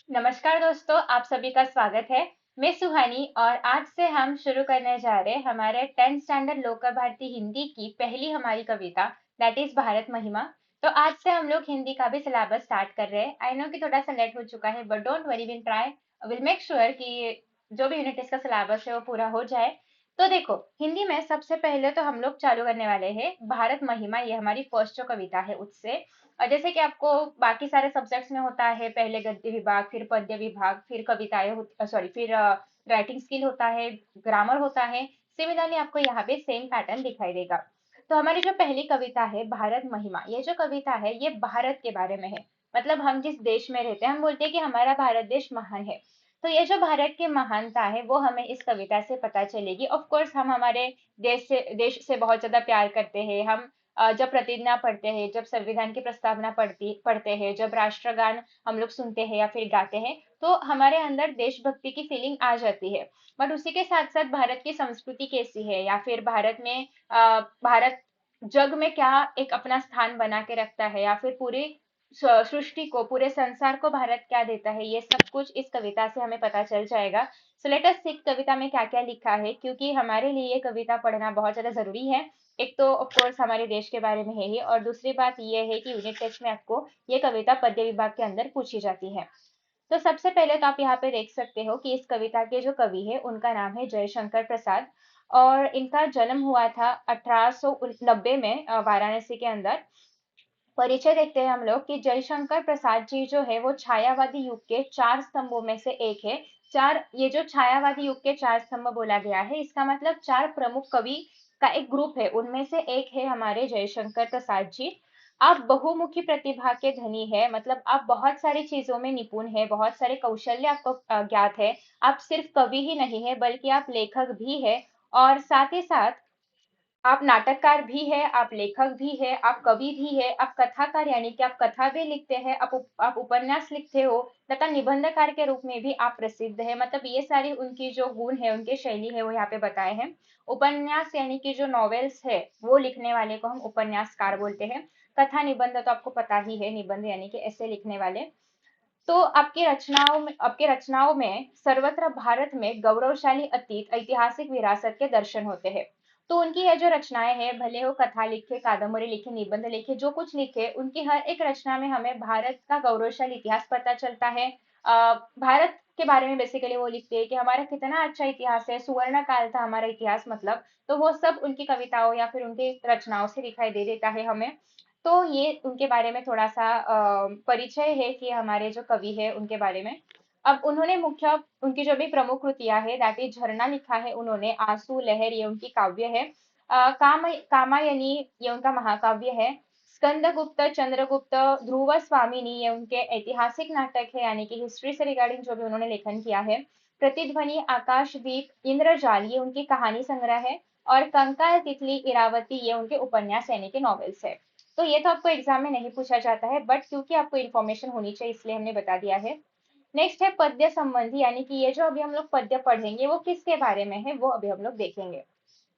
नमस्कार दोस्तों, आप सभी का स्वागत है। मैं सुहानी और आज से हम शुरू करने जा रहे हैं हमारे 10th स्टैंडर्ड लोक भारती हिंदी की पहली हमारी कविता, दैट इज भारत महिमा। तो आज से हम लोग हिंदी का भी सिलेबस स्टार्ट कर रहे हैं। आई नो कि थोड़ा सा लेट हो चुका है, but don't worry, will make sure कि जो भी यूनिट टेस्ट का सिलेबस है वो पूरा हो जाए। तो देखो, हिंदी में सबसे पहले तो हम लोग चालू करने वाले हैं भारत महिमा, ये हमारी फर्स्ट जो कविता है उससे। और जैसे कि आपको बाकी सारे सब्जेक्ट्स में होता है, पहले गद्य विभाग, फिर पद्य विभाग, फिर कविताएं, सॉरी, फिर राइटिंग स्किल होता है, ग्रामर होता है। सिमिलरली आपको यहाँ पे सेम पैटर्न दिखाई देगा। तो हमारी जो पहली कविता है भारत महिमा, ये जो कविता है ये भारत के बारे में है। मतलब हम जिस देश में रहते हैं हम बोलते हैं कि हमारा भारत देश महान है। तो ये जो भारत की महानता है वो हमें इस कविता से पता चलेगी। ऑफ कोर्स हम हमारे देश से बहुत ज्यादा प्यार करते हैं। हम जब प्रतिज्ञा पढ़ते हैं, जब संविधान की प्रस्तावना पढ़ते हैं, जब राष्ट्रगान हम लोग सुनते हैं या फिर गाते हैं, तो हमारे अंदर देशभक्ति की फीलिंग आ जाती है। बट उसी के साथ साथ भारत की संस्कृति कैसी है, या फिर भारत जग में क्या एक अपना स्थान बना के रखता है, या फिर पूरी सृष्टि को, पूरे संसार को भारत क्या देता है, ये सब कुछ इस कविता से हमें पता चल जाएगा। सो लेट अस सी कविता में क्या क्या लिखा है, क्योंकि हमारे लिए ये कविता पढ़ना बहुत ज्यादा जरूरी है। एक तो ऑफ कोर्स हमारे देश के बारे में है ही, और दूसरी बात ये है कि यूनिट टेस्ट में आपको ये कविता पद्य विभाग के अंदर पूछी जाती है। तो सबसे पहले तो आप यहाँ पे देख सकते हो कि इस कविता के जो कवि है उनका नाम है जयशंकर प्रसाद। और इनका जन्म हुआ था 1890 में वाराणसी के अंदर। परिचय देखते हैं हम लोग कि जयशंकर प्रसाद जी जो है वो छायावादी युग के चार स्तंभों में से एक है। चार, ये जो छायावादी युग के चार स्तंभ बोला गया है, इसका मतलब चार प्रमुख कवि का एक ग्रुप है, उनमें से एक है हमारे जयशंकर प्रसाद जी। आप बहुमुखी प्रतिभा के धनी है, मतलब आप बहुत सारी चीजों में निपुण है, बहुत सारे कौशल्य आपको ज्ञात है। आप सिर्फ कवि ही नहीं है बल्कि आप लेखक भी है। और साथ ही साथ आप नाटककार भी है, आप लेखक भी है, आप कवि भी है, आप कथाकार यानी कि आप कथा भी लिखते हैं, आप उपन्यास लिखते हो, तथा निबंधकार के रूप में भी आप प्रसिद्ध है। मतलब ये सारी उनकी जो गुण है, उनकी शैली है, वो यहाँ पे बताए हैं। उपन्यास यानी कि जो नॉवेल्स है वो लिखने वाले को हम उपन्यासकार बोलते हैं। कथा निबंध तो आपको पता ही है, निबंध यानी कि ऐसे लिखने वाले। तो आपकी रचनाओं में सर्वत्र भारत में गौरवशाली अतीत, ऐतिहासिक विरासत के दर्शन होते हैं। तो उनकी यह जो रचनाएं हैं, भले वो कथा लिखे, कादम्बरी लिखे, निबंध लिखे, जो कुछ लिखे, उनकी हर एक रचना में हमें भारत का गौरवशाली इतिहास पता चलता है। भारत के बारे में बेसिकली वो लिखते हैं कि हमारा कितना अच्छा इतिहास है, सुवर्ण काल था हमारा इतिहास, मतलब तो वो सब उनकी कविताओं या फिर उनकी रचनाओं से दिखाई दे देता है हमें। तो ये उनके बारे में थोड़ा सा परिचय है कि हमारे जो कवि है उनके बारे में। अब उन्होंने मुख्य उनकी जो भी प्रमुख कृतियां है, दैट इज झरना लिखा है उन्होंने, आंसू, लहर ये उनकी काव्य है। कामायनी ये उनका महाकाव्य है। स्कंदगुप्त, चंद्रगुप्त, ध्रुव स्वामिनी ये उनके ऐतिहासिक नाटक है, यानी कि हिस्ट्री से रिगार्डिंग जो भी उन्होंने लेखन किया है। प्रतिध्वनि, आकाशदीप, इंद्रजाल ये उनकी कहानी संग्रह है। और कंकाल, तितली, इरावती ये उनके उपन्यास यानी कि नॉवेल्स है। तो ये तो आपको एग्जाम में नहीं पूछा जाता है, बट क्योंकि आपको इन्फॉर्मेशन होनी चाहिए इसलिए हमने बता दिया है। नेक्स्ट है पद्य संबंधी, यानी कि ये जो अभी हम लोग पद्य पढ़ेंगे वो किसके बारे में है वो अभी हम लोग देखेंगे।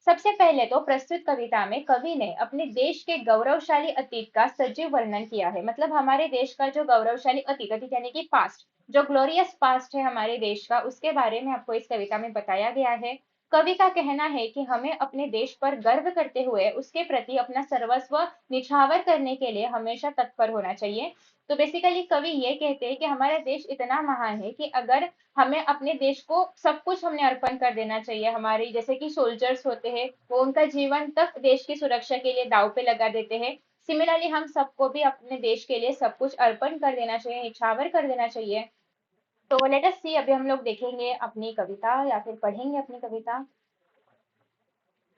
सबसे पहले तो प्रस्तुत कविता में कवि ने अपने देश के गौरवशाली अतीत का सजीव वर्णन किया है। मतलब हमारे देश का जो गौरवशाली अतीत, अतीत यानी कि पास्ट, जो ग्लोरियस पास्ट है हमारे देश का, उसके बारे में आपको इस कविता में बताया गया है। कवि का कहना है कि हमें अपने देश पर गर्व करते हुए उसके प्रति अपना सर्वस्व निछावर करने के लिए हमेशा तत्पर होना चाहिए। तो बेसिकली कवि ये कहते हैं कि हमारा देश इतना महान है कि अगर हमें अपने देश को सब कुछ हमने अर्पण कर देना चाहिए। हमारे जैसे कि सोल्जर्स होते हैं, वो उनका जीवन तक देश की सुरक्षा के लिए दाव पे लगा देते हैं। सिमिलरली हम सबको भी अपने देश के लिए सब कुछ अर्पण कर देना चाहिए, निछावर कर देना चाहिए। तो लेट अस सी, अभी हम लोग देखेंगे अपनी कविता या फिर पढ़ेंगे अपनी कविता।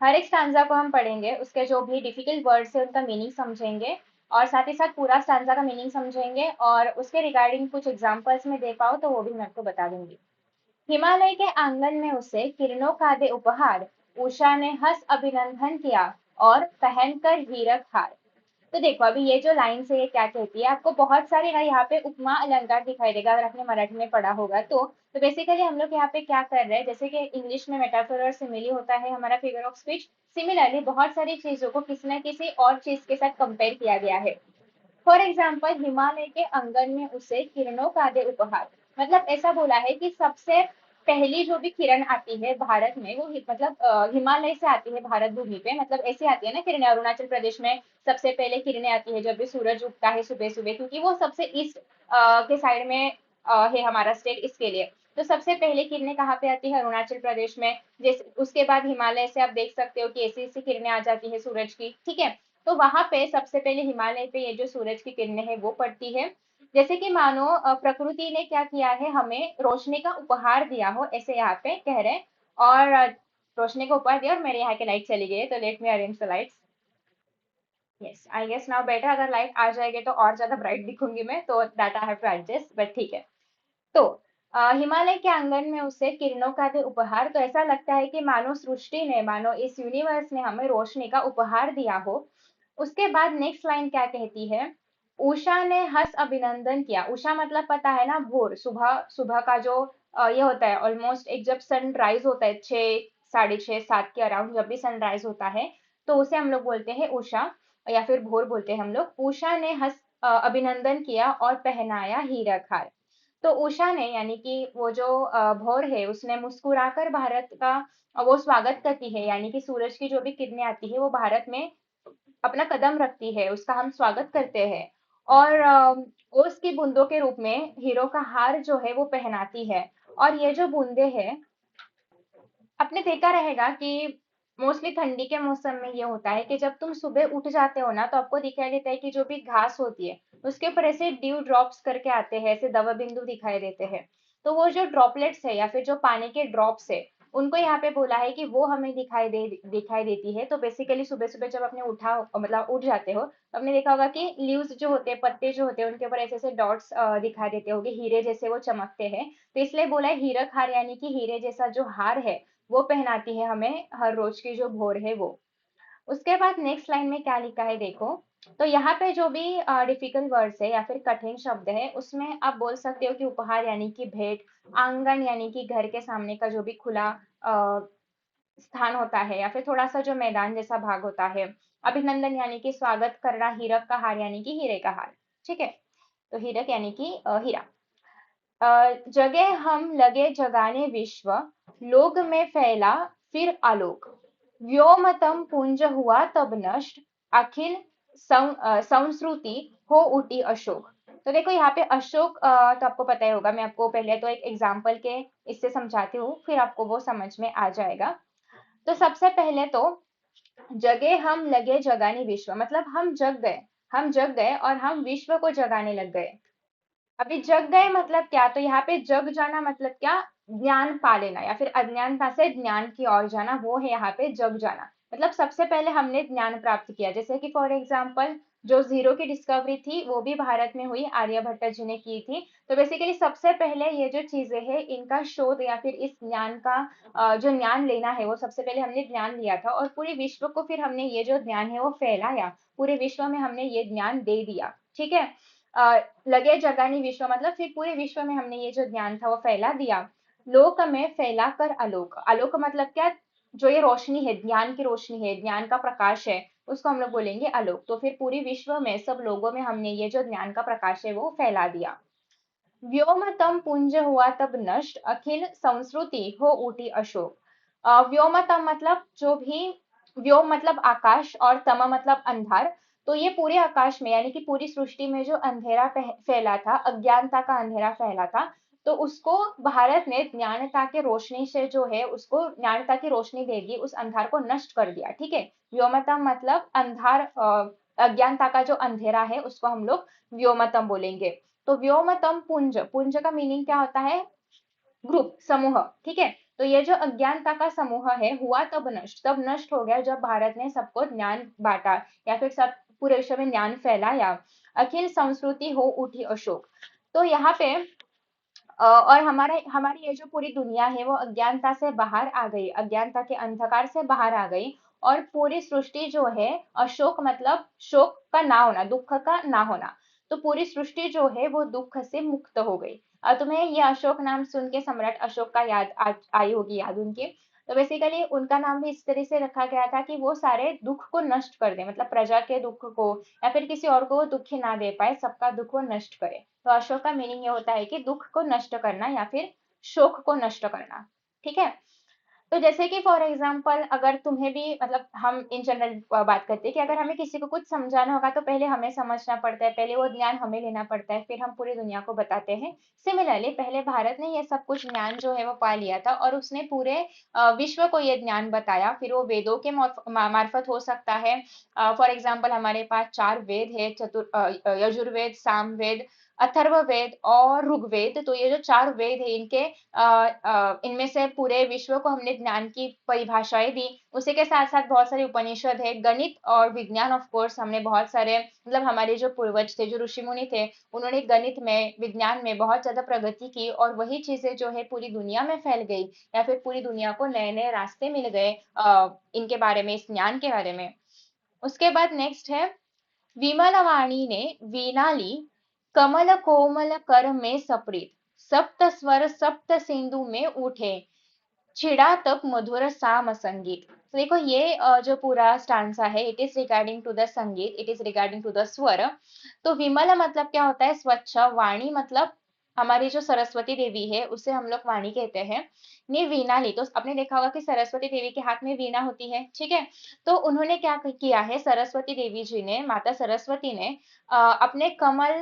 हर एक स्टांजा को हम पढ़ेंगे, उसके जो भी डिफिकल्ट वर्ड्स है उनका मीनिंग समझेंगे, और साथ ही साथ पूरा स्टांजा का मीनिंग समझेंगे, और उसके रिगार्डिंग कुछ एग्जांपल्स में दे पाओ तो वो भी मैं आपको बता दूंगी। हिमालय के आंगन में उसे किरणों का दे उपहार, उषा ने हंस अभिनंदन किया और पहनकर हीरक हार। तो देखो अभी ये जो लाइन से ये क्या कहती है, आपको बहुत सारे ना यहाँ पे उपमा अलंकार दिखाई देगा अगर आपने मराठी में पढ़ा होगा तो बेसिकली हम लोग यहाँ पे क्या कर रहे हैं, जैसे कि इंग्लिश में मेटाफर और सिमिली होता है हमारा फिगर ऑफ स्पीच। सिमिलरली बहुत सारी चीजों को किसी न किसी और चीज के साथ कंपेयर किया गया है। फॉर एग्जाम्पल, हिमालय के अंगन में उसे किरणों का दे उपहार। मतलब ऐसा बोला है कि सबसे पहली जो भी किरण आती है भारत में वो मतलब हिमालय से आती है भारत भूमि पे। मतलब ऐसे आती है ना किरणें, अरुणाचल प्रदेश में सबसे पहले किरणें आती है जब भी सूरज उगता है सुबह सुबह, क्योंकि वो सबसे ईस्ट के साइड में है हमारा स्टेट, इसके लिए। तो सबसे पहले किरणें कहाँ पे आती है? अरुणाचल प्रदेश में। जैसे उसके बाद हिमालय से आप देख सकते हो कि ऐसी ऐसी किरणें आ जाती है सूरज की, ठीक है। तो वहां पे सबसे पहले हिमालय पे ये जो सूरज की किरणें है वो पड़ती है। जैसे कि मानो प्रकृति ने क्या किया है, हमें रोशनी का उपहार दिया हो, ऐसे यहाँ पे कह रहे हैं। और रोशनी का उपहार दिया, और मेरे यहाँ की लाइट चली गई है, तो let me arrange the lights. Yes, I guess now better. अगर लाइट आ जाएगी तो और ज्यादा ब्राइट दिखूंगी मैं, तो that I have to adjust, but ठीक है। तो हिमालय के आंगन में उसे किरणों का दे उपहार, तो ऐसा लगता है कि मानो सृष्टि ने, मानो इस यूनिवर्स ने हमें रोशनी का उपहार दिया हो। उसके बाद नेक्स्ट लाइन क्या कहती है? उषा ने हंस अभिनंदन किया। उषा मतलब पता है ना, भोर, सुबह। सुबह का जो ये होता है ऑलमोस्ट, एक जब सनराइज होता है 6, 6:30, 7 के अराउंड, जब भी सनराइज होता है तो उसे हम लोग बोलते हैं उषा, या फिर भोर बोलते हैं हम लोग। उषा ने हंस अभिनंदन किया और पहनाया हीरक हार। तो उषा ने, यानी कि वो जो भोर है, उसने मुस्कुराकर भारत का वो स्वागत करती है, यानी कि सूरज की जो भी किरणें आती है वो भारत में अपना कदम रखती है, उसका हम स्वागत करते हैं। और ओस की बूंदों के रूप में हीरो का हार जो है वो पहनाती है। और ये जो बूंदे हैं, आपने देखा रहेगा कि मोस्टली ठंडी के मौसम में ये होता है कि जब तुम सुबह उठ जाते हो ना, तो आपको दिखाई देता है कि जो भी घास होती है उसके ऊपर ऐसे ड्यू ड्रॉप्स करके आते हैं, ऐसे दवा बिंदु दिखाई देते हैं। तो वो जो ड्रॉपलेट्स है या फिर जो पानी के ड्रॉप्स है, उनको यहाँ पे बोला है कि वो हमें दिखाई देती है। तो बेसिकली सुबह सुबह जब आपने उठा, मतलब उठ जाते हो, तो आपने देखा होगा कि लीव्स जो होते हैं, पत्ते जो होते हैं, उनके ऊपर ऐसे ऐसे डॉट्स दिखाई देते होंगे, हीरे जैसे वो चमकते हैं। तो इसलिए बोला है हीरक हार, यानी कि हीरे जैसा जो हार है वो पहनाती है हमें हर रोज की जो भोर है वो। उसके बाद नेक्स्ट लाइन में क्या लिखा है देखो। तो यहाँ पे जो भी डिफिकल्ट वर्ड्स है या फिर कठिन शब्द है, उसमें आप बोल सकते हो कि उपहार यानी कि भेंट, आंगन यानी कि घर के सामने का जो भी खुला स्थान होता है, या फिर थोड़ा सा जो मैदान जैसा भाग होता है। अभिनंदन यानी कि स्वागत करना, हीरक का हार यानी कि हीरे का हार, ठीक है। तो हीरक यानी कि हीरा। जगे हम लगे जगाने विश्व, लोक में फैला फिर आलोक। व्योमतम पुंज हुआ तब नष्ट, अखिल संस्कृति हो उठी अशोक। तो देखो यहाँ पे अशोक, तो आपको पता ही होगा, मैं आपको पहले तो एक एग्जाम्पल के इससे समझाती हूँ, फिर आपको वो समझ में आ जाएगा। तो सबसे पहले तो जगे हम लगे जगाने विश्व, मतलब हम जग गए। हम जग गए और हम विश्व को जगाने लग गए। अभी जग गए मतलब क्या? तो यहाँ पे जग जाना मतलब क्या? ज्ञान पा लेना, या फिर अज्ञानता से ज्ञान की ओर जाना, वो है यहाँ पे जग जाना। मतलब सबसे पहले हमने ज्ञान प्राप्त किया, जैसे कि फॉर एग्जाम्पल जो जीरो की डिस्कवरी थी वो भी भारत में हुई, आर्यभट्ट जी ने की थी। तो बेसिकली सबसे पहले ये जो चीजें हैं इनका शोध, या फिर इस ज्ञान का जो ज्ञान लेना है, वो सबसे पहले हमने ज्ञान लिया था, और पूरे विश्व को फिर हमने ये जो ज्ञान है वो फैलाया। पूरे विश्व में हमने ये ज्ञान दे दिया, ठीक है। लगे जगानी विश्व मतलब फिर पूरे विश्व में हमने ये जो ज्ञान था वो फैला दिया। लोक में फैला कर आलोक। आलोक मतलब क्या? जो ये रोशनी है, ज्ञान की रोशनी है, ज्ञान का प्रकाश है, उसको हम लोग बोलेंगे आलोक। तो फिर पूरी विश्व में सब लोगों में हमने ये जो ज्ञान का प्रकाश है वो फैला दिया। व्योमतम पुंज हुआ तब नष्ट, अखिल संस्कृति हो उठी अशोक। व्योमतम मतलब जो भी, व्योम मतलब आकाश और तम मतलब अंधार। तो ये पूरे आकाश में, यानी कि पूरी सृष्टि में जो अंधेरा फैला था, अज्ञानता का अंधेरा फैला था, तो उसको भारत ने ज्ञानता के रोशनी से जो है, उसको ज्ञानता की रोशनी दे दी, उस अंधार को नष्ट कर दिया, ठीक है। व्योमतम मतलब अंधार, अज्ञानता का जो अंधेरा है उसको हम लोग व्योमतम बोलेंगे। तो व्योमतम पुंज, पुंज का मीनिंग क्या होता है? ग्रुप, समूह, ठीक है। तो ये जो अज्ञानता का समूह है हुआ तब नष्ट, तब नष्ट हो गया जब भारत ने सबको ज्ञान बांटा, या फिर सब पूरे विश्व में ज्ञान फैलाया। अखिल संस्कृति हो उठी अशोक। तो यहाँ पे और हमारी ये जो पूरी दुनिया है वो अज्ञानता से बाहर आ गई, अज्ञानता के अंधकार से बाहर आ गई। और पूरी सृष्टि जो है, अशोक मतलब शोक का ना होना, दुख का ना होना। तो पूरी सृष्टि जो है वो दुख से मुक्त हो गई। तुम्हें ये अशोक नाम सुन के सम्राट अशोक का याद आई होगी, याद उनकी। तो बेसिकली उनका नाम भी इस तरह से रखा गया था कि वो सारे दुख को नष्ट कर दे, मतलब प्रजा के दुख को या फिर किसी और को वो दुख ही ना दे पाए, सबका दुख वो नष्ट करे। तो अशोक का मीनिंग ये होता है कि दुख को नष्ट करना या फिर शोक को नष्ट करना। ठीक है। तो जैसे कि फॉर एग्जांपल अगर तुम्हें भी, मतलब हम इन जनरल बात करते हैं कि अगर हमें किसी को कुछ समझाना होगा तो पहले हमें समझना पड़ता है, पहले वो ज्ञान हमें लेना पड़ता है, फिर हम पूरी दुनिया को बताते हैं। सिमिलरली पहले भारत ने ये सब कुछ ज्ञान जो है वो पा लिया था और उसने पूरे विश्व को ये ज्ञान बताया। फिर वो वेदों के मार्फत हो सकता है। फॉर एग्जाम्पल हमारे पास 4 वेद है, यजुर्वेद, सामवेद, अथर्ववेद और ऋग्वेद। तो ये जो 4 वेद है इनके इनमें से पूरे विश्व को हमने ज्ञान की परिभाषाएं दी। उसी के साथ साथ बहुत सारे उपनिषद है, गणित और विज्ञान, ऑफ कोर्स हमने बहुत सारे, मतलब हमारे जो पूर्वज थे, जो ऋषि मुनि थे, उन्होंने गणित में, विज्ञान में बहुत ज्यादा प्रगति की और वही चीजें जो है पूरी दुनिया में फैल गई, या फिर पूरी दुनिया को नए नए रास्ते मिल गए इनके बारे में, इस ज्ञान के बारे में। उसके बाद नेक्स्ट है, विमलवाणी ने वीणा ली, कमल कोमल कर में सप्रीत, सप्त स्वर सप्त सिंधु में उठे, छिड़ा तब मधुर साम संगीत। तो देखो ये जो पूरा स्टांसा है, it is regarding to the sangeet, it is regarding to the swar. तो विमल मतलब क्या होता है? स्वच्छ। वाणी मतलब हमारी जो सरस्वती देवी है उसे हम लोग वाणी कहते हैं। ने वीणा ली, तो आपने देखा होगा कि सरस्वती देवी के हाथ में वीणा होती है, ठीक है। तो उन्होंने क्या किया है, सरस्वती देवी जी ने, माता सरस्वती ने अपने कमल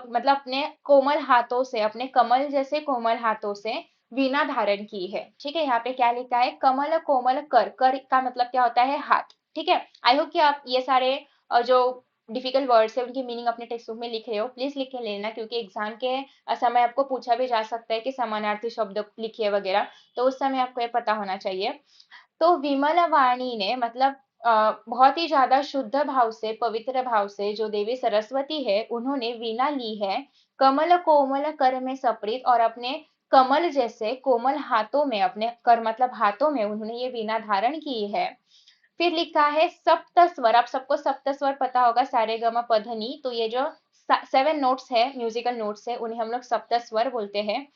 मतलब अपने कोमल हाथों से, अपने कमल जैसे कोमल हाथों से वीणा धारण की है। ठीक है, यहाँ पे क्या लिखा है, कमल कोमल कर, कर का मतलब क्या होता है? हाथ। ठीक है। आई होप कि आप ये सारे जो डिफिकल्ट वर्ड्स है उनकी मीनिंग अपने टेक्स्ट बुक में लिख रहे हो, प्लीज लिख के लेना, क्योंकि एग्जाम के समय आपको पूछा भी जा सकता है कि समानार्थी शब्द लिखिए वगैरह, तो उस समय आपको ये पता होना चाहिए। तो विमल वाणी ने मतलब बहुत ही ज्यादा शुद्ध भाव से, पवित्र भाव से जो देवी सरस्वती है उन्होंने वीणा ली है, कमल कोमल कर में सप्रीत, और अपने कमल जैसे कोमल हाथों में, अपने कर मतलब हाथों में उन्होंने ये वीणा धारण की है। फिर लिखा है सप्त स्वर। आप सबको सप्त स्वर पता होगा, सारे गमा पधनी। तो ये जो 7 नोट्स है, म्यूजिकल नोट्स है, उन्हें हम लोग सप्त स्वर बोलते हैं।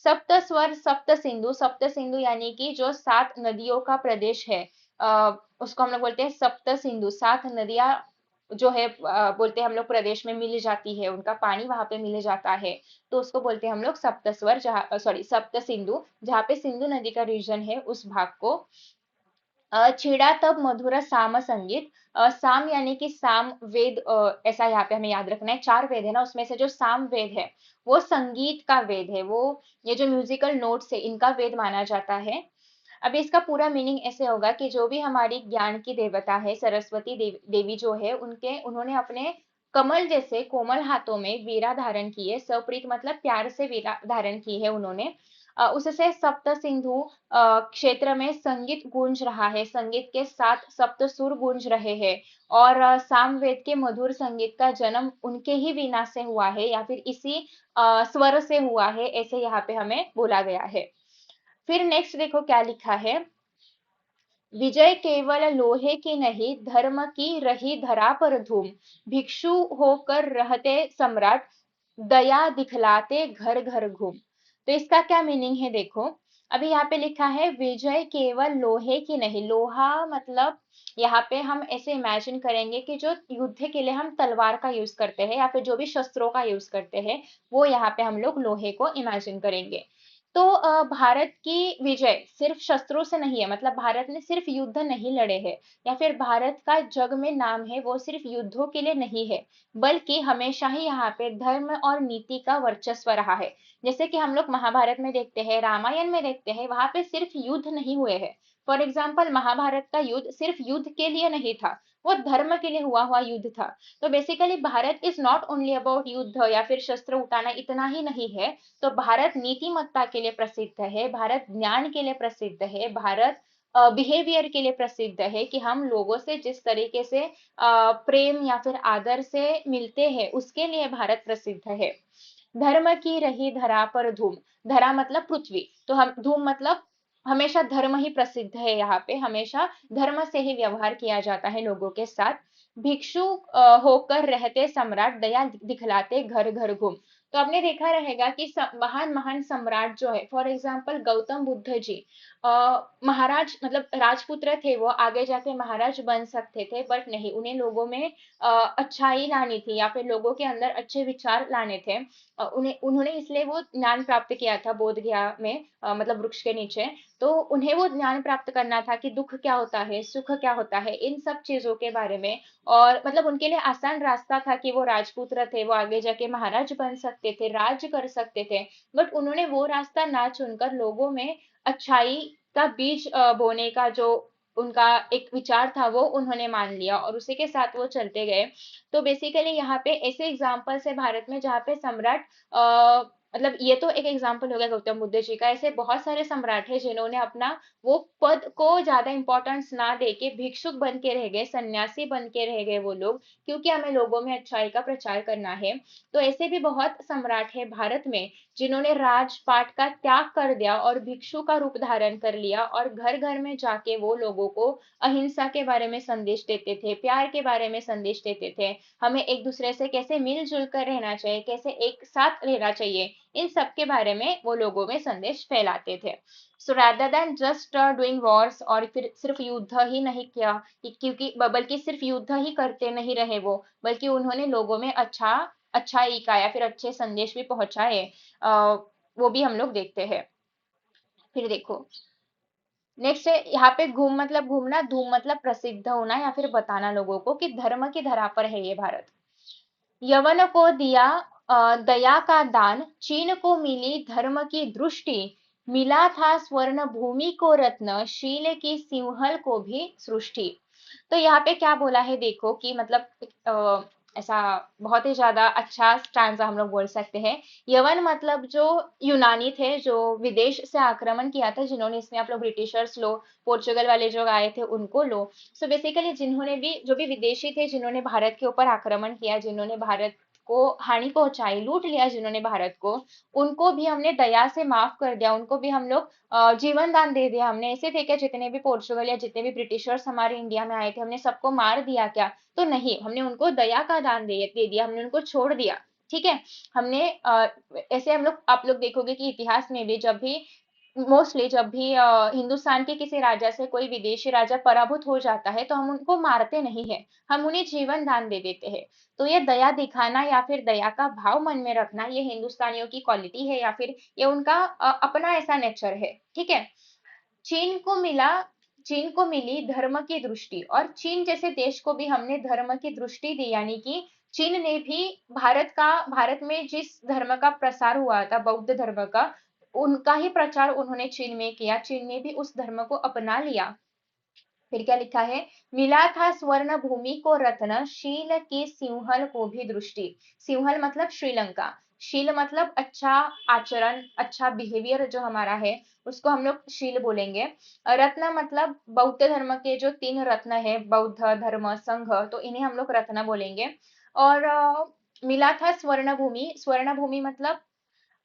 सप्त स्वर सप्त सिंधु, सप्त सिंधु यानी कि जो 7 नदियों का प्रदेश है, उसको हम लोग बोलते हैं सप्त सिंधु। 7 नदियां जो है बोलते हैं हम लोग प्रदेश में मिल जाती है, उनका पानी वहां पे मिल जाता है, तो उसको बोलते हैं हम लोग सप्त स्वर, जहाँ सॉरी सप्त सिंधु, जहाँ पे सिंधु नदी का रीजन है उस भाग को। छेड़ा तब मधुर साम संगीत। साम यानी कि साम वेद, ऐसा यहाँ पे हमें याद रखना है, 4 वेद है ना, उसमें से जो साम वेद है वो संगीत का वेद है, वो ये जो म्यूजिकल नोट्स है इनका वेद माना जाता है। अब इसका पूरा मीनिंग ऐसे होगा कि जो भी हमारी ज्ञान की देवता है, सरस्वती देवी जो है, उनके उन्होंने अपने कमल जैसे कोमल हाथों में वीणा धारण की है। सप्रीत मतलब प्यार से वीणा धारण की है उन्होंने। उससे सप्त सिंधु क्षेत्र में संगीत गूंज रहा है, संगीत के 7 सप्त सुर गूंज रहे हैं। और सामवेद के मधुर संगीत का जन्म उनके ही वीणा से हुआ है, या फिर इसी स्वर से हुआ है, ऐसे यहाँ पे हमें बोला गया है। फिर नेक्स्ट देखो क्या लिखा है, विजय केवल लोहे की नहीं, धर्म की रही धरा पर धूम, भिक्षु होकर रहते सम्राट, दया दिखलाते घर घर घूम। तो इसका क्या मीनिंग है देखो। अभी यहाँ पे लिखा है विजय केवल लोहे की नहीं, लोहा मतलब यहाँ पे हम ऐसे इमेजिन करेंगे कि जो युद्ध के लिए हम तलवार का यूज करते हैं या फिर जो भी शस्त्रों का यूज करते हैं, वो यहाँ पे हम लोग लोहे को इमेजिन करेंगे। तो भारत की विजय सिर्फ शस्त्रों से नहीं है, मतलब भारत ने सिर्फ युद्ध नहीं लड़े हैं, या फिर भारत का जग में नाम है वो सिर्फ युद्धों के लिए नहीं है, बल्कि हमेशा ही यहाँ पे धर्म और नीति का वर्चस्व रहा है। जैसे कि हम लोग महाभारत में देखते हैं, रामायण में देखते हैं, वहां पे सिर्फ युद्ध नहीं हुए हैं। फॉर एग्जाम्पल महाभारत का युद्ध सिर्फ युद्ध के लिए नहीं था, वो धर्म के लिए हुआ हुआ युद्ध था। तो basically Bharat is not only about युद्ध या फिर शस्त्र उठाना, इतना ही नहीं है। तो भारत नीतिमत्ता के लिए प्रसिद्ध है, भारत ज्ञान के लिए प्रसिद्ध है, भारत बिहेवियर के लिए प्रसिद्ध है, कि हम लोगों से जिस तरीके से प्रेम या फिर आदर से मिलते हैं, उसके लिए भारत प्रसिद्ध है। धर्म की रही धरा पर धूम, धरा मतलब पृथ्वी, तो हम धूम मतलब हमेशा धर्म ही प्रसिद्ध है, यहाँ पे हमेशा धर्म से ही व्यवहार किया जाता है लोगों के साथ। भिक्षु होकर रहते सम्राट, दया दिखलाते घर घर घूम। तो आपने देखा रहेगा कि महान महान सम्राट जो है, फॉर एग्जाम्पल गौतम बुद्ध जी, महाराज मतलब राजपुत्र थे, वो आगे जाके महाराज बन सकते थे, बट नहीं, उन्हें लोगों में अच्छाई लानी थी या फिर लोगों के अंदर अच्छे विचार लाने थे। उन्हें उन्होंने इसलिए वो ज्ञान प्राप्त किया था बोध गया में, मतलब वृक्ष के नीचे। तो उन्हें वो ज्ञान प्राप्त करना था कि दुख क्या होता है, सुख क्या होता है, इन सब चीजों के बारे में। और मतलब उनके लिए आसान रास्ता था कि वो राजपुत्र थे, वो आगे जाके महाराज बन सकते थे, राज्य कर सकते थे। बट उन्होंने वो रास्ता ना चुनकर लोगों में अच्छाई का बीज बोने का जो उनका एक विचार था, वो उन्होंने मान लिया और उसी के साथ वो चलते गए। तो बेसिकली यहाँ पे ऐसे एग्जाम्पल्स है भारत में जहाँ पे सम्राट मतलब ये तो एक एग्जाम्पल हो गया गौतम बुद्ध जी का। ऐसे बहुत सारे सम्राट है जिन्होंने अपना वो पद को ज्यादा इंपॉर्टेंस ना देके भिक्षुक बन के रह गए, सन्यासी बन के रह गए वो लोग, क्योंकि हमें लोगों में अच्छाई का प्रचार करना है। तो ऐसे भी बहुत सम्राट है भारत में जिन्होंने राजपाट का त्याग कर दिया और भिक्षु का रूप धारण कर लिया, और घर घर में जाके वो लोगों को अहिंसा के बारे में संदेश देते थे, प्यार के बारे में संदेश देते थे, हमें एक दूसरे से कैसे मिलजुल कर रहना चाहिए, कैसे एक साथ रहना चाहिए, इन सब के बारे में वो लोगों में संदेश फैलाते थे। So rather then just doing wars, और फिर सिर्फ युद्ध ही नहीं किया, क्योंकि बल्कि सिर्फ युद्ध ही करते नहीं रहे वो, बल्कि उन्होंने लोगों में अच्छाई का या फिर अच्छे संदेश भी पहुंचाए। आ, वो भी हम लोग देखते हैं। फिर देखो, नेक्स्ट है यहाँ पे घूम मतलब घूमना, धूम मतलब प्रसिद्ध होना या फिर बताना लोगों को कि धर्म की धरा पर है ये भारत। यवन को दिया दया का दान, चीन को मिली धर्म की दृष्टि, मिला था स्वर्ण भूमि को रत्न, शील की सिंहल को भी सृष्टि। तो यहाँ पे क्या बोला है देखो कि मतलब ऐसा बहुत ही ज्यादा अच्छा स्टैंजा हम लोग बोल सकते हैं। यवन मतलब जो यूनानी थे, जो विदेश से आक्रमण किया था, जिन्होंने, इसमें आप लोग ब्रिटिशर्स लो, पोर्चुगल वाले जो आए थे उनको लो। सो बेसिकली जिन्होंने भी, जो भी विदेशी थे जिन्होंने भारत के ऊपर आक्रमण किया, जिन्होंने भारत को हानि पहुंचाई, लूट लिया जिन्होंने भारत को, उनको भी हमने दया से माफ कर दिया, उनको भी हम लोग जीवन दान दे दिया। हमने ऐसे थे क्या जितने भी पोर्चुगल या जितने भी ब्रिटिशर्स हमारे इंडिया में आए थे, हमने सबको मार दिया क्या? तो नहीं, हमने उनको दया का दान दे दिया, हमने उनको छोड़ दिया। ठीक है। हमने ऐसे हम लोग, आप लोग देखोगे कि इतिहास में भी जब भी, मोस्टली जब भी हिंदुस्तान के किसी राजा से कोई विदेशी राजा पराभूत हो जाता है, तो हम उनको मारते नहीं है, हम उन्हें जीवन दान दे देते हैं। तो ये दया दिखाना या फिर दया का भाव मन में रखना, ये हिंदुस्तानियों की क्वालिटी है या फिर ये उनका अपना ऐसा नेचर है। ठीक है। चीन को मिला चीन को मिली धर्म की दृष्टि, और चीन जैसे देश को भी हमने धर्म की दृष्टि दी, यानी कि चीन ने भी भारत में जिस धर्म का प्रसार हुआ था, बौद्ध धर्म का, उनका ही प्रचार उन्होंने चीन में किया, चीन ने भी उस धर्म को अपना लिया। फिर क्या लिखा है, मिला था स्वर्ण भूमि को रत्न, शील की सिंहल को भी दृष्टि। सिंहल मतलब श्रीलंका, शील मतलब अच्छा आचरण, अच्छा बिहेवियर जो हमारा है, उसको हम लोग शील बोलेंगे। रत्न मतलब बौद्ध धर्म के जो तीन रत्न है, बौद्ध धर्म, संघ, तो इन्हें हम लोग रत्न बोलेंगे। और मिला था स्वर्ण भूमि, स्वर्ण भूमि मतलब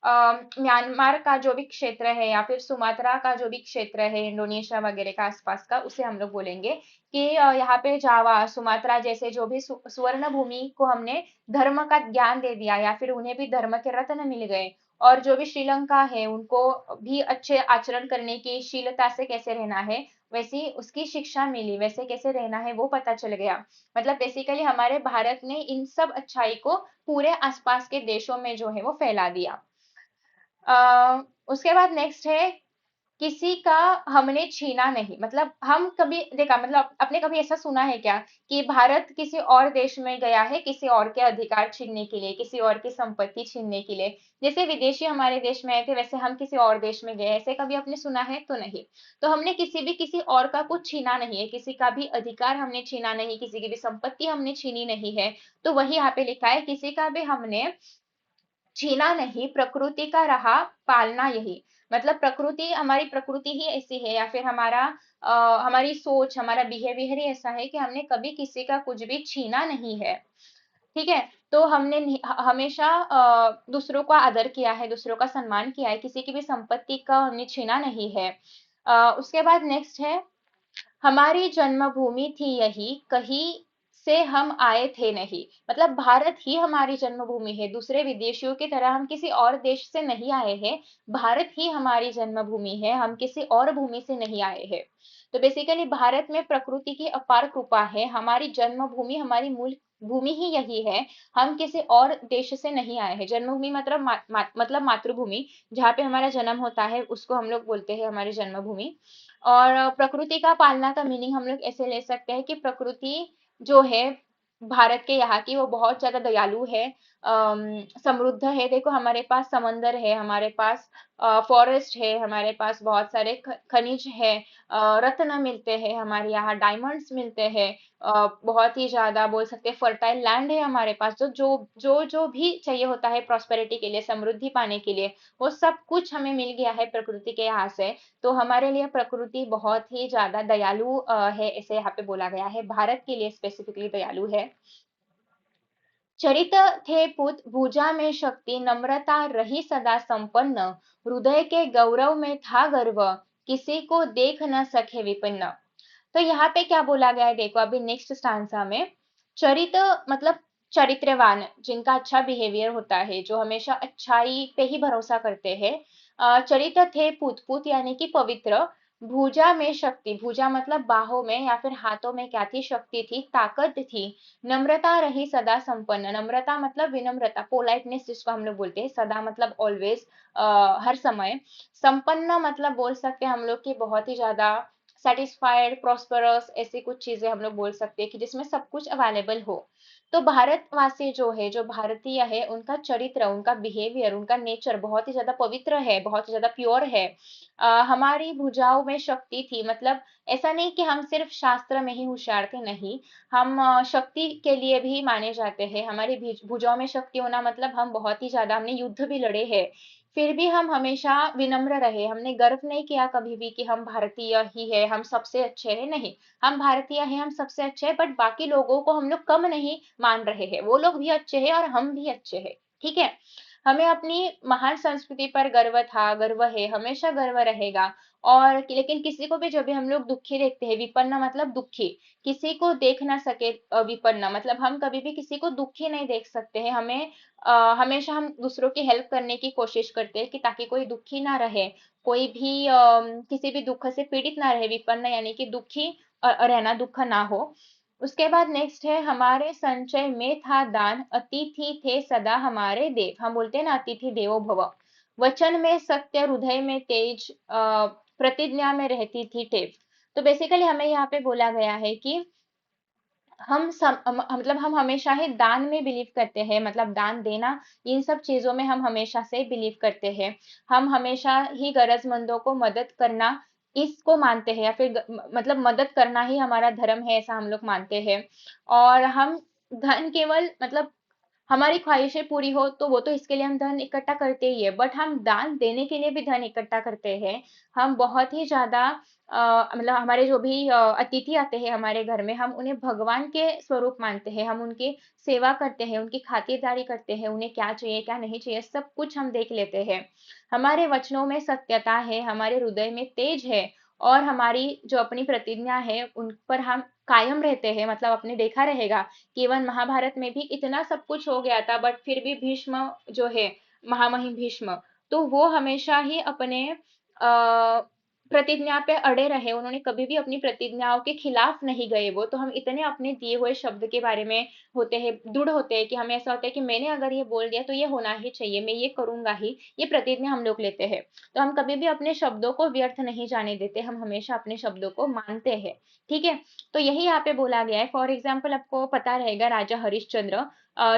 म्यांमार का जो भी क्षेत्र है या फिर सुमात्रा का जो भी क्षेत्र है, इंडोनेशिया वगैरह का आसपास का, उसे हम लोग बोलेंगे कि यहाँ पे जावा, सुमात्रा जैसे जो भी स्वर्ण भूमि को हमने धर्म का ज्ञान दे दिया या फिर उन्हें भी धर्म के रत्न मिल गए। और जो भी श्रीलंका है, उनको भी अच्छे आचरण करने की, शीलता से कैसे रहना है, वैसी उसकी शिक्षा मिली, वैसे कैसे रहना है वो पता चल गया। मतलब बेसिकली हमारे भारत ने इन सब अच्छाई को पूरे आसपास के देशों में जो है वो फैला दिया। उसके बाद नेक्स्ट है, किसी का हमने छीना नहीं। मतलब हम कभी देखा, मतलब आपने कभी ऐसा सुना है क्या कि भारत किसी और देश में गया है किसी और के अधिकार छीनने के लिए, किसी और की संपत्ति छीनने के लिए? जैसे विदेशी हमारे देश में आए थे, वैसे हम किसी और देश में गए, ऐसे कभी आपने सुना है? तो नहीं। तो हमने किसी और का कुछ छीना नहीं है, किसी का भी अधिकार हमने छीना नहीं, किसी की भी संपत्ति हमने छीनी नहीं है। तो वही यहाँ पे लिखा है, किसी का भी हमने छीना नहीं, प्रकृति का रहा पालना यही। मतलब प्रकृति, हमारी प्रकृति ही ऐसी है या फिर हमारी सोच, हमारा बिहेवियर ही ऐसा है कि हमने कभी किसी का कुछ भी छीना नहीं है। ठीक है। तो हमने हमेशा दूसरों का आदर किया है, दूसरों का सम्मान किया है, किसी की भी संपत्ति का हमने छीना नहीं है। उसके बाद नेक्स्ट है, हमारी जन्मभूमि थी यही, कहीं से हम आए थे नहीं, मतलब भारत ही हमारी जन्मभूमि है, दूसरे विदेशियों की तरह हम किसी और देश से नहीं आए हैं। भारत ही हमारी जन्मभूमि है, हम किसी और भूमि से नहीं आए हैं। तो बेसिकली भारत में प्रकृति की अपार कृपा है, हमारी जन्मभूमि, हमारी मूल भूमि ही यही है। हम किसी और देश से नहीं आए हैं। जन्मभूमि मतलब मतलब मातृभूमि, जहाँ पे हमारा जन्म होता है उसको हम लोग बोलते हैं हमारी जन्मभूमि। और प्रकृति का पालना का मीनिंग हम लोग ऐसे ले सकते हैं कि प्रकृति जो है भारत के यहाँ की, वो बहुत ज्यादा दयालु है, समृद्ध है। देखो हमारे पास समंदर है, हमारे पास फॉरेस्ट है, हमारे पास बहुत सारे खनिज है, रत्न मिलते हैं, हमारे यहाँ डायमंड्स मिलते हैं, बहुत ही ज्यादा बोल सकते हैं फर्टाइल लैंड है हमारे पास। जो जो जो जो भी चाहिए होता है प्रॉस्पेरिटी के लिए, समृद्धि पाने के लिए, वो सब कुछ हमें मिल गया है प्रकृति के यहाँ से। तो हमारे लिए प्रकृति बहुत ही ज्यादा दयालु है, ऐसे यहाँ पे बोला गया है, भारत के लिए स्पेसिफिकली दयालु है। चरित थे पुत भुजा में शक्ति, नम्रता रही सदा संपन्न, हृदय के गौरव में था गर्व, किसी को देख न सके विपन्न। तो यहाँ पे क्या बोला गया है, देखो अभी नेक्स्ट स्टांसा में। चरित मतलब चरित्रवान, जिनका अच्छा बिहेवियर होता है, जो हमेशा अच्छाई पे ही भरोसा करते हैं। चरित थे पुत, पुत यानी कि पवित्र। भुजा में शक्ति, भुजा मतलब बाहों में या फिर हाथों में क्या थी, शक्ति थी, ताकत थी। नम्रता रही सदा संपन्न, नम्रता मतलब विनम्रता, पोलाइटनेस जिसको हम लोग बोलते हैं, सदा मतलब ऑलवेज, हर समय। संपन्न मतलब बोल सकते हैं हम लोग कि बहुत ही ज्यादा सेटिस्फाइड, प्रॉस्परस, ऐसी कुछ चीजें हम लोग बोल सकते हैं कि जिसमें सब कुछ अवेलेबल हो। तो भारतवासी जो है, जो भारतीय है, उनका चरित्र, उनका बिहेवियर, उनका नेचर बहुत ही ज्यादा पवित्र है, बहुत ही ज्यादा प्योर है। हमारी भुजाओं में शक्ति थी, मतलब ऐसा नहीं कि हम सिर्फ शास्त्र में ही होशियार थे, नहीं, हम शक्ति के लिए भी माने जाते हैं। हमारी भुजाओं में शक्ति होना मतलब हम बहुत ही ज्यादा, हमने युद्ध भी लड़े हैं, फिर भी हम हमेशा विनम्र रहे, हमने गर्व नहीं किया कभी भी कि हम भारतीय ही है, हम सबसे अच्छे हैं, नहीं। हम भारतीय हैं, हम सबसे अच्छे हैं, बट बाकी लोगों को हम लोग कम नहीं मान रहे हैं, वो लोग भी अच्छे हैं और हम भी अच्छे हैं। ठीक है। हमें अपनी महान संस्कृति पर गर्व था, गर्व है, हमेशा गर्व रहेगा। और लेकिन किसी को भी जब भी हम लोग दुखी देखते हैं, विपन्न मतलब दुखी, किसी को देख ना सके, विपन्न मतलब हम कभी भी किसी को दुखी नहीं देख सकते हैं। हमें हमेशा हम दूसरों की हेल्प करने की कोशिश करते हैं कि ताकि कोई दुखी ना रहे, कोई भी किसी भी दुख से पीड़ित ना रहे, विपन्न यानी कि दुखी रहना, दुख ना हो। उसके बाद नेक्स्ट है, हमारे संचय में था दान, अतिथि थे सदा हमारे देव। हम बोलते हैं ना, अतिथि देवो भव। वचन में सत्य, हृदय में तेज, प्रतिज्ञा में रहती थी टेव। तो बेसिकली हमें यहाँ पे बोला गया है कि मतलब हम हमेशा ही दान में बिलीव करते हैं, मतलब दान देना, इन सब चीजों में हम हमेशा से बिलीव करते हैं। हम हमेशा ही गरजमंदों को मदद करना, इसको मानते हैं, या फिर मतलब मदद करना ही हमारा धर्म है, ऐसा हम लोग मानते हैं। और हम धन केवल मतलब हमारी ख्वाहिशें पूरी हो तो वो तो इसके लिए हम धन इकट्ठा करते ही है, बट हम दान देने के लिए भी धन इकट्ठा करते हैं। हम बहुत ही ज्यादा मतलब हमारे जो भी अतिथि आते हैं हमारे घर में, हम उन्हें भगवान के स्वरूप मानते हैं, हम उनकी सेवा करते हैं, उनकी खातिरदारी करते हैं, उन्हें क्या चाहिए क्या नहीं चाहिए सब कुछ हम देख लेते हैं। हमारे वचनों में सत्यता है, हमारे हृदय में तेज है, और हमारी जो अपनी प्रतिज्ञा है उन पर हम कायम रहते हैं। मतलब आपने देखा रहेगा कि इवन महाभारत में भी इतना सब कुछ हो गया था, बट फिर भी भीष्म जो है, महामहिम भीष्म, तो वो हमेशा ही अपने प्रतिज्ञा पे अड़े रहे, उन्होंने कभी भी अपनी प्रतिज्ञाओं के खिलाफ नहीं गए। वो तो हम इतने अपने दिए हुए शब्द के बारे में होते हैं, दृढ़ होते हैं कि हमें ऐसा होता है कि मैंने अगर ये बोल दिया तो ये होना ही चाहिए, मैं ये करूंगा ही, ये प्रतिज्ञा हम लोग लेते हैं। तो हम कभी भी अपने शब्दों को व्यर्थ नहीं जाने देते, हम हमेशा अपने शब्दों को मानते हैं। ठीक है। तो यही यहाँ पे बोला गया है। फॉर एग्जाम्पल आपको पता रहेगा राजा हरिश्चंद्र,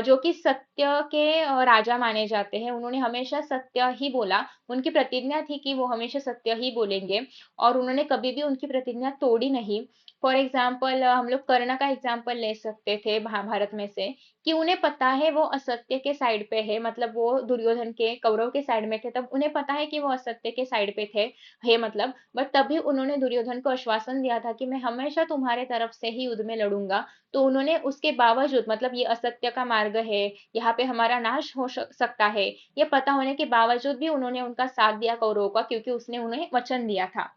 जो कि सत्य के राजा माने जाते हैं, उन्होंने हमेशा सत्य ही बोला। उनकी प्रतिज्ञा थी कि वो हमेशा सत्य ही बोलेंगे, और उन्होंने कभी भी उनकी प्रतिज्ञा तोड़ी नहीं। फॉर एग्जाम्पल हम लोग कर्ण का एग्जाम्पल ले सकते थे महाभारत में से, कि उन्हें पता है वो असत्य के साइड पे है, मतलब वो दुर्योधन के, कौरव के साइड में थे, तब उन्हें पता है कि वो असत्य के साइड पे थे, है मतलब, बट तभी उन्होंने दुर्योधन को आश्वासन दिया था कि मैं हमेशा तुम्हारे तरफ से ही युद्ध में लड़ूंगा। तो उन्होंने उसके बावजूद, मतलब ये असत्य का मार्ग है, यहाँ पे हमारा नाश हो सकता है, ये पता होने के बावजूद भी उन्होंने उनका साथ दिया कौरवों का, क्योंकि उसने उन्हें वचन दिया था।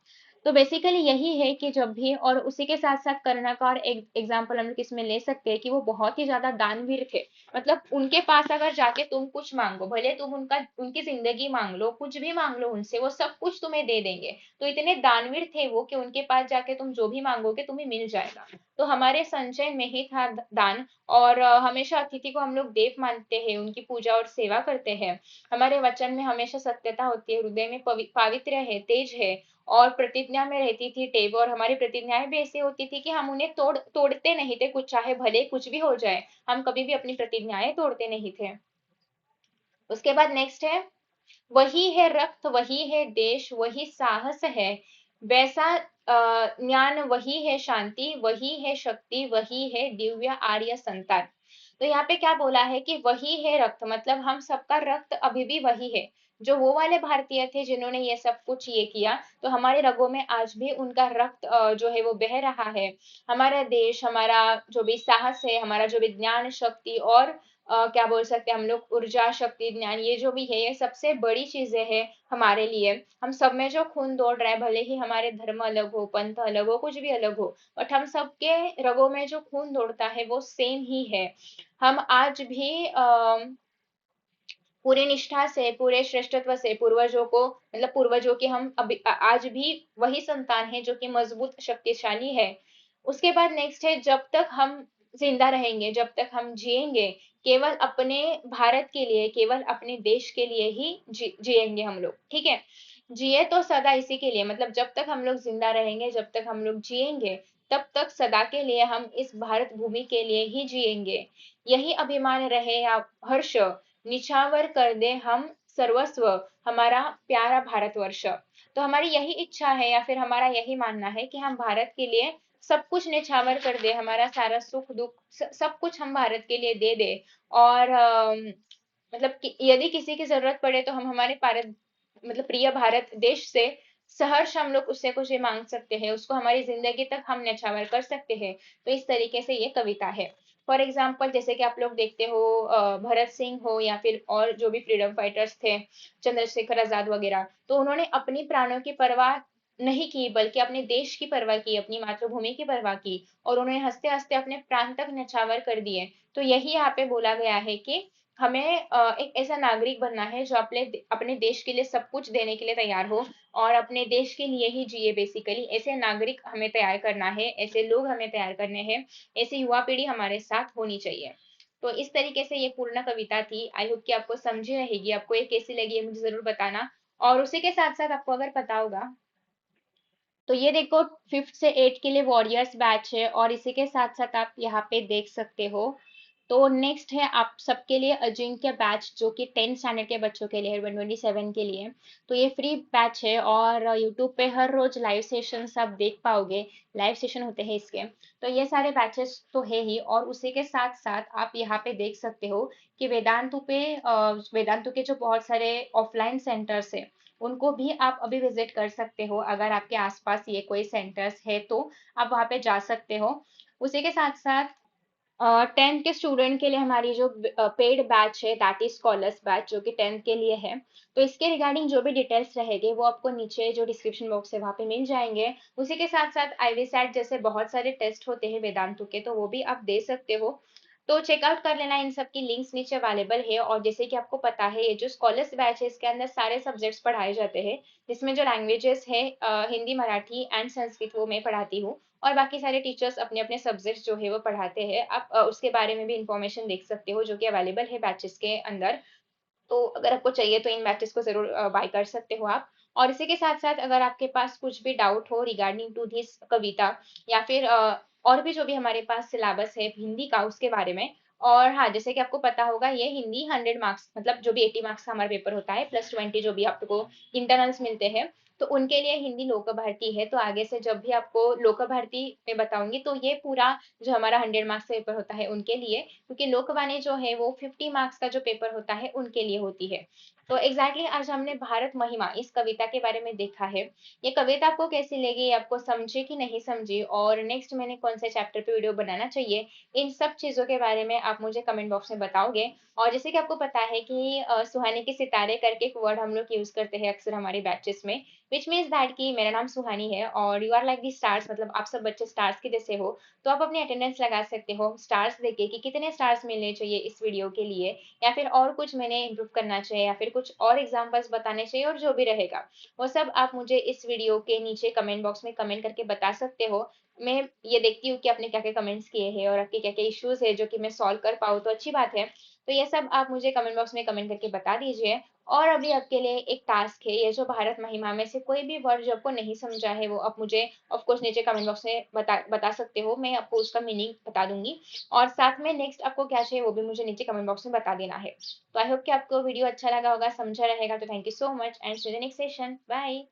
तो बेसिकली यही है कि जब भी, और उसी के साथ साथ कर्णा का और एक एग्जाम्पल हम लोग इसमें ले सकते हैं कि वो बहुत ही ज्यादा दानवीर थे। मतलब उनके पास अगर जाके तुम कुछ मांगो, भले तुम उनकी जिंदगी मांग लो, कुछ भी मांग लो उनसे, वो सब कुछ तुम्हें दे देंगे। तो इतने दानवीर थे वो कि उनके पास जाके तुम जो भी मांगोगे तुम्हें मिल जाएगा। तो हमारे संचय में ही था दान। और हमेशा अतिथि को हम लोग देव मानते हैं, उनकी पूजा और सेवा करते हैं। हमारे वचन में हमेशा सत्यता होती है, हृदय में पावित्र्य है, तेज है, और प्रतिज्ञा में रहती थी टेव। और हमारी प्रतिज्ञाएं भी ऐसी होती थी कि हम उन्हें तोड़ते नहीं थे, कुछ चाहे भले कुछ भी हो जाए, हम कभी भी अपनी प्रतिज्ञाएं तोड़ते नहीं थे। उसके बाद नेक्स्ट है, वही है रक्त, वही है देश, वही साहस है वैसा ज्ञान, वही है शांति, वही है शक्ति, वही है दिव्य आर्य संतान। तो यहाँ पे क्या बोला है कि वही है रक्त, मतलब हम सबका रक्त अभी भी वही है। जो वो वाले भारतीय थे जिन्होंने ये सब कुछ ये किया, तो हमारे रगों में आज भी उनका रक्त जो है वो बह रहा है। हमारा देश, हमारा जो भी साहस है, हमारा जो भी ज्ञान शक्ति और क्या बोल सकते हैं हम लोग, ऊर्जा शक्ति ज्ञान, ये जो भी है ये सबसे बड़ी चीजें हैं हमारे लिए। हम सब में जो खून दौड़ रहा है, भले ही हमारे धर्म अलग हो, पंथ अलग हो, कुछ भी अलग हो, बट हम सबके रगों में जो खून दौड़ता है वो सेम ही है। हम आज भी पूरी निष्ठा से, पूरे श्रेष्ठत्व से पूर्वजों को, मतलब पूर्वजों के हम अभी आज भी वही संतान है जो कि मजबूत शक्तिशाली है। उसके बाद नेक्स्ट है, जब तक हम जिंदा रहेंगे, जब तक हम जिएंगे, केवल अपने भारत के लिए, केवल अपने देश के लिए ही जिएंगे हम लोग, ठीक है। जिए तो सदा इसी के लिए, मतलब जब तक हम लोग जिंदा रहेंगे, जब तक हम लोग जिएंगे, तब तक सदा के लिए हम इस भारत भूमि के लिए ही जिएंगे। यही अभिमान रहे या हर्ष, निछावर कर दे हम सर्वस्व, हमारा प्यारा भारतवर्ष। तो हमारी यही इच्छा है या फिर हमारा यही मानना है कि हम भारत के लिए सब कुछ निछावर कर दे, हमारा सारा सुख दुख सब कुछ हम भारत के लिए दे दे। और मतलब यदि किसी की जरूरत पड़े तो हम हमारे भारत, मतलब प्रिय भारत देश से सहर्ष हम लोग उससे कुछ भी मांग सकते हैं, उसको हमारी जिंदगी तक हम न्यौछावर कर सकते हैं। तो इस तरीके से ये कविता है। फॉर एग्जाम्पल जैसे कि आप लोग देखते हो, भरत सिंह हो या फिर और जो भी फ्रीडम फाइटर्स थे, चंद्रशेखर आजाद वगैरह, तो उन्होंने अपनी प्राणों की परवाह नहीं की, बल्कि अपने देश की परवाह की, अपनी मातृभूमि की परवाह की, और उन्होंने हंसते हंसते अपने प्राण तक न्यौछावर कर दिए। तो यही यहाँ पे बोला गया है कि हमें एक ऐसा नागरिक बनना है जो अपने अपने देश के लिए सब कुछ देने के लिए तैयार हो, और अपने देश के लिए ही जिए। बेसिकली ऐसे नागरिक हमें तैयार करना है, ऐसे लोग हमें तैयार करने हैं, ऐसी युवा पीढ़ी हमारे साथ होनी चाहिए। तो इस तरीके से ये पूर्ण कविता थी। आई होप कि आपको समझी रहेगी। आपको ये कैसी लगी है मुझे जरूर बताना। और उसी के साथ साथ आपको अगर पता होगा तो ये देखो, 5th से 8 के लिए वॉरियर्स बैच है, और इसी के साथ साथ आप यहाँ पे देख सकते हो। तो नेक्स्ट है आप सबके लिए अजिंक्य बैच, जो कि 10th स्टैंडर्ड के बच्चों के लिए है, 127 के लिए। तो ये फ्री बैच है, और यूट्यूब पे हर रोज लाइव सेशन आप देख पाओगे। लाइव सेशन होते हैं इसके। तो ये सारे बैचेस तो है ही, और उसी के साथ साथ आप यहाँ पे देख सकते हो कि वेदांतु के जो बहुत सारे ऑफलाइन सेंटर्स है, उनको भी आप अभी विजिट कर सकते हो। अगर आपके आसपास ये कोई सेंटर्स है तो आप वहाँ पे जा सकते हो। उसी के साथ साथ 10th के स्टूडेंट के लिए हमारी जो पेड बैच है, दैट इज स्कॉलर्स बैच, जो कि 10th के लिए है। तो इसके रिगार्डिंग जो भी डिटेल्स रहेंगे वो आपको नीचे जो डिस्क्रिप्शन बॉक्स है वहाँ पे मिल जाएंगे। उसी के साथ साथ आईवीसैट जैसे बहुत सारे टेस्ट होते हैं वेदांतु के, तो वो भी आप दे सकते हो। तो चेकआउट कर लेना, इन सब की लिंक्स नीचे अवेलेबल है। और जैसे कि आपको पता है, ये जो स्कॉलर्स बैच है इसके अंदर सारे सब्जेक्ट्स पढ़ाए जाते हैं, जिसमें जो लैंग्वेजेस है हिंदी, मराठी एंड संस्कृत, वो मैं पढ़ाती हूँ। और बाकी सारे टीचर्स अपने अपने सब्जेक्ट्स जो है वो पढ़ाते हैं। आप उसके बारे में भी इंफॉर्मेशन देख सकते हो, जो कि अवेलेबल है बैचेस के अंदर। तो अगर आपको चाहिए तो इन बैचेस को जरूर बाय कर सकते हो आप। और इसी के साथ साथ अगर आपके पास कुछ भी डाउट हो रिगार्डिंग टू दिस कविता, या फिर और भी जो भी हमारे पास सिलेबस है हिंदी का उसके बारे में। और हाँ, जैसे कि आपको पता होगा, ये हिंदी 100 मार्क्स, मतलब जो भी 80 मार्क्स का हमारा पेपर होता है, +20 जो भी आपको इंटरनल्स मिलते हैं, तो उनके लिए हिंदी लोक भारती है। तो आगे से जब भी आपको लोक भारती में बताऊंगी, तो ये पूरा जो हमारा 100 मार्क्स का पेपर होता है उनके लिए, क्योंकि लोकवाणी जो है वो 50 मार्क्स का जो पेपर होता है उनके लिए होती है। तो एग्जैक्टली आज हमने भारत महिमा इस कविता के बारे में देखा है। ये कविता आपको कैसी लगी, आपको समझी कि नहीं समझी, और नेक्स्ट मैंने कौन से चैप्टर पे वीडियो बनाना चाहिए, इन सब चीजों के बारे में आप मुझे कमेंट बॉक्स में बताओगे। और जैसे कि आपको पता है कि सुहानी के सितारे करके एक वर्ड हम लोग यूज करते हैं अक्सर हमारे बैचेस में, विच मीन्स दैट कि मेरा नाम सुहानी है और you are like the stars, मतलब आप सब बच्चे स्टार्स के जैसे हो। तो आप अपनी अटेंडेंस लगा सकते हो स्टार्स देके कि कितने स्टार्स मिलने चाहिए इस वीडियो के लिए, या फिर और कुछ मैंने इम्प्रूव करना चाहिए, या फिर कुछ और एग्जांपल्स बताने चाहिए, और जो भी रहेगा वो सब आप मुझे इस वीडियो के नीचे कमेंट बॉक्स में कमेंट करके बता सकते हो। मैं ये देखती हूँ कि आपने क्या क्या कमेंट्स किए हैं और आपके क्या क्या इश्यूज है जो कि मैं सॉल्व कर पाऊँ, तो अच्छी बात है। तो ये सब आप मुझे कमेंट बॉक्स में कमेंट करके बता दीजिए। और अभी आपके लिए एक टास्क है, ये जो भारत महिमा में से कोई भी वर्ड जो आपको नहीं समझा है वो आप मुझे ऑफ कोर्स नीचे कमेंट बॉक्स में बता सकते हो, मैं आपको उसका मीनिंग बता दूंगी। और साथ में नेक्स्ट आपको क्या चाहिए वो भी मुझे नीचे कमेंट बॉक्स में बता देना है। तो आई होप कि आपको वीडियो अच्छा लगा होगा, समझा रहेगा। तो thank you so much and see you in the next session, bye.